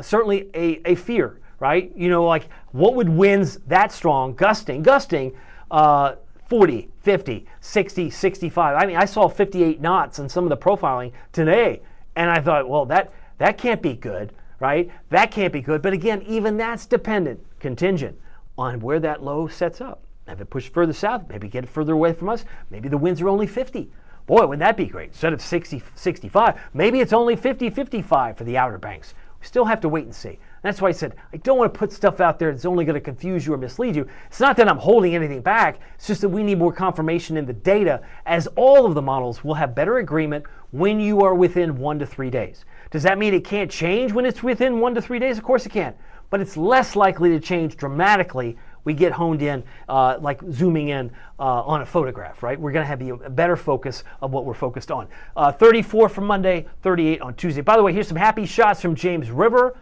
certainly a fear, right? You know, like what would winds that strong, gusting 40, 50, 60, 65. I mean, I saw 58 knots in some of the profiling today, and I thought, well, that can't be good, right? That can't be good. But again, even that's contingent on where that low sets up. If it pushed further south, maybe get it further away from us. Maybe the winds are only 50. Boy, wouldn't that be great? Instead of 60, 65, maybe it's only 50, 55 for the Outer Banks. We still have to wait and see. That's why I said I don't want to put stuff out there that's only going to confuse you or mislead you. It's not that I'm holding anything back. It's just that we need more confirmation in the data, as all of the models will have better agreement when you are within 1 to 3 days. Does that mean it can't change when it's within 1 to 3 days? Of course it can. But it's less likely to change dramatically. We get honed in, like zooming in on a photograph, right? We're going to have a better focus of what we're focused on. 34 for Monday, 38 on Tuesday. By the way, here's some happy shots from James River.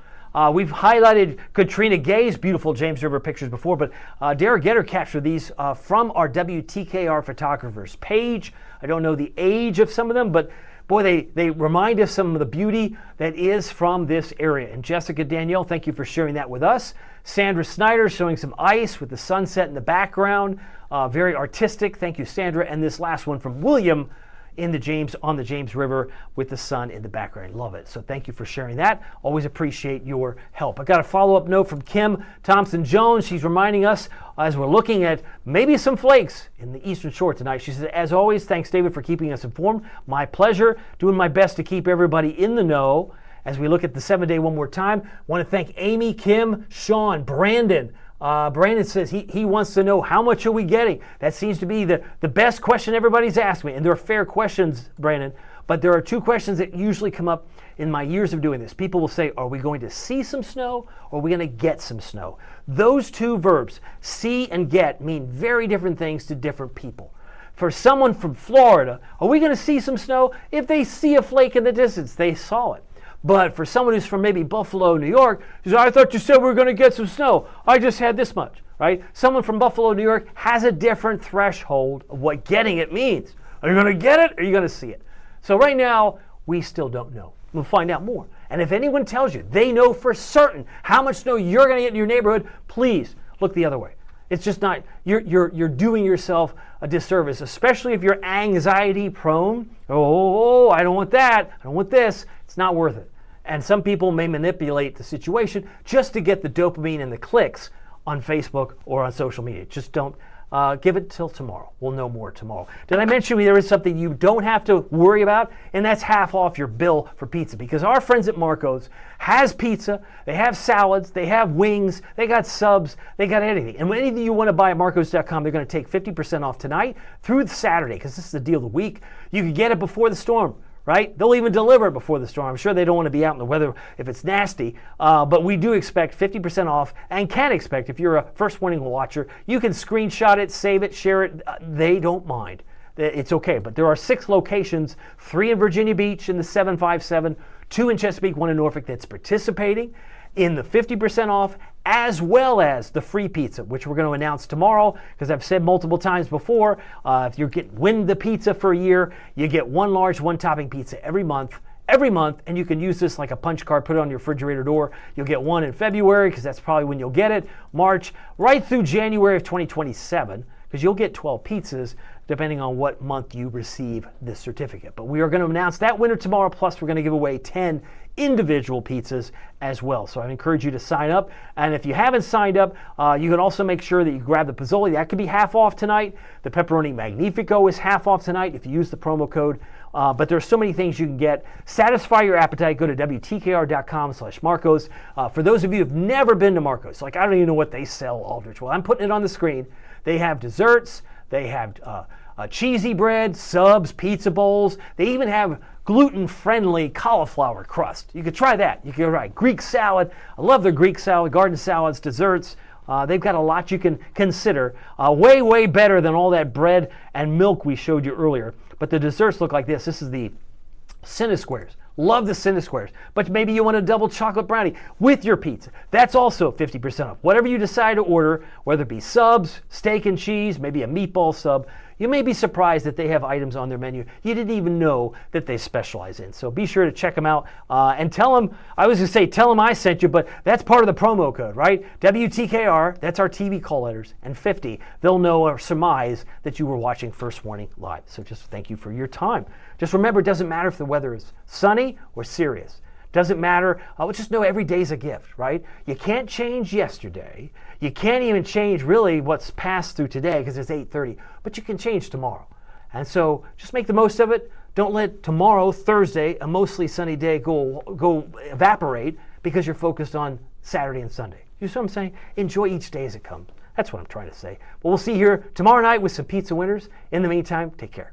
We've highlighted Katrina Gay's beautiful James River pictures before, but Derek Getter captured these from our WTKR photographers page. I don't know the age of some of them, but boy, they remind us some of the beauty that is from this area. And Jessica Danielle, thank you for sharing that with us. Sandra Snyder showing some ice with the sunset in the background. Very artistic. Thank you, Sandra. And this last one from William on the James River with the sun in the background. Love it. So thank you for sharing that. Always appreciate your help. I got a follow-up note from Kim Thompson-Jones. She's reminding us as we're looking at maybe some flakes in the Eastern Shore tonight. She says, as always, thanks, David, for keeping us informed. My pleasure. Doing my best to keep everybody in the know. As we look at the 7-day one more time, I want to thank Amy, Kim, Sean, Brandon. Brandon says he wants to know, how much are we getting? That seems to be the best question everybody's asked me. And they're fair questions, Brandon. But there are two questions that usually come up in my years of doing this. People will say, are we going to see some snow or are we going to get some snow? Those two verbs, see and get, mean very different things to different people. For someone from Florida, are we going to see some snow? If they see a flake in the distance, they saw it. But for someone who's from maybe Buffalo, New York, who says, I thought you said we were going to get some snow. I just had this much, right? Someone from Buffalo, New York has a different threshold of what getting it means. Are you going to get it or are you going to see it? So right now, we still don't know. We'll find out more. And if anyone tells you they know for certain how much snow you're going to get in your neighborhood, please look the other way. It's just not, you're doing yourself a disservice, especially if you're anxiety prone. Oh, I don't want that. I don't want this. It's not worth it. And some people may manipulate the situation just to get the dopamine and the clicks on Facebook or on social media. Just don't give it till tomorrow. We'll know more tomorrow. Did I mention there is something you don't have to worry about? And that's half off your bill for pizza, because our friends at Marco's has pizza, they have salads, they have wings, they got subs, they got anything. And anything you want to buy at marcos.com, they're going to take 50% off tonight through Saturday, because this is the deal of the week. You can get it before the storm. Right? They'll even deliver it before the storm. I'm sure they don't want to be out in the weather if it's nasty, but we do expect 50% off, and can expect, if you're a First Warning watcher, you can screenshot it, save it, share it. They don't mind. It's okay. But there are 6 locations, 3 in Virginia Beach in the 757, 2 in Chesapeake, 1 in Norfolk, that's participating in the 50% off, as well as the free pizza, which we're going to announce tomorrow, because I've said multiple times before, if you win the pizza for a year, you get 1 large, 1 topping pizza every month, and you can use this like a punch card, put it on your refrigerator door. You'll get 1 in February, because that's probably when you'll get it, March, right through January of 2027, because you'll get 12 pizzas depending on what month you receive this certificate. But we are going to announce that winner tomorrow, plus we're going to give away 10 individual pizzas as well. So I encourage you to sign up. And if you haven't signed up, you can also make sure that you grab the Pozzoli. That could be half off tonight. The Pepperoni Magnifico is half off tonight if you use the promo code. But there are so many things you can get. Satisfy your appetite. Go to WTKR.com/Marcos. For those of you who've never been to Marcos, like I don't even know what they sell, Aldrich. Well, I'm putting it on the screen. They have desserts. They have cheesy bread, subs, pizza bowls. They even have gluten-friendly cauliflower crust. You could try that. You could try Greek salad. I love their Greek salad, garden salads, desserts. They've got a lot you can consider. Way, way better than all that bread and milk we showed you earlier. But the desserts look like this. This is the Cinesquares. Love the Cinna Squares. But maybe you want a double chocolate brownie with your pizza. That's also 50% off. Whatever you decide to order, whether it be subs, steak and cheese, maybe a meatball sub, you may be surprised that they have items on their menu you didn't even know that they specialize in. So be sure to check them out and tell them, I was going to say tell them I sent you, but that's part of the promo code, right? WTKR, that's our TV call letters, and 50. They'll know or surmise that you were watching First Warning Live. So just thank you for your time. Just remember, it doesn't matter if the weather is sunny or serious. Doesn't matter. Just know every day's a gift, right? You can't change yesterday. You can't even change really what's passed through today because it's 8:30, but you can change tomorrow. And so just make the most of it. Don't let tomorrow, Thursday, a mostly sunny day go evaporate because you're focused on Saturday and Sunday. You see what I'm saying? Enjoy each day as it comes. That's what I'm trying to say. But we'll see you here tomorrow night with some pizza winners. In the meantime, take care.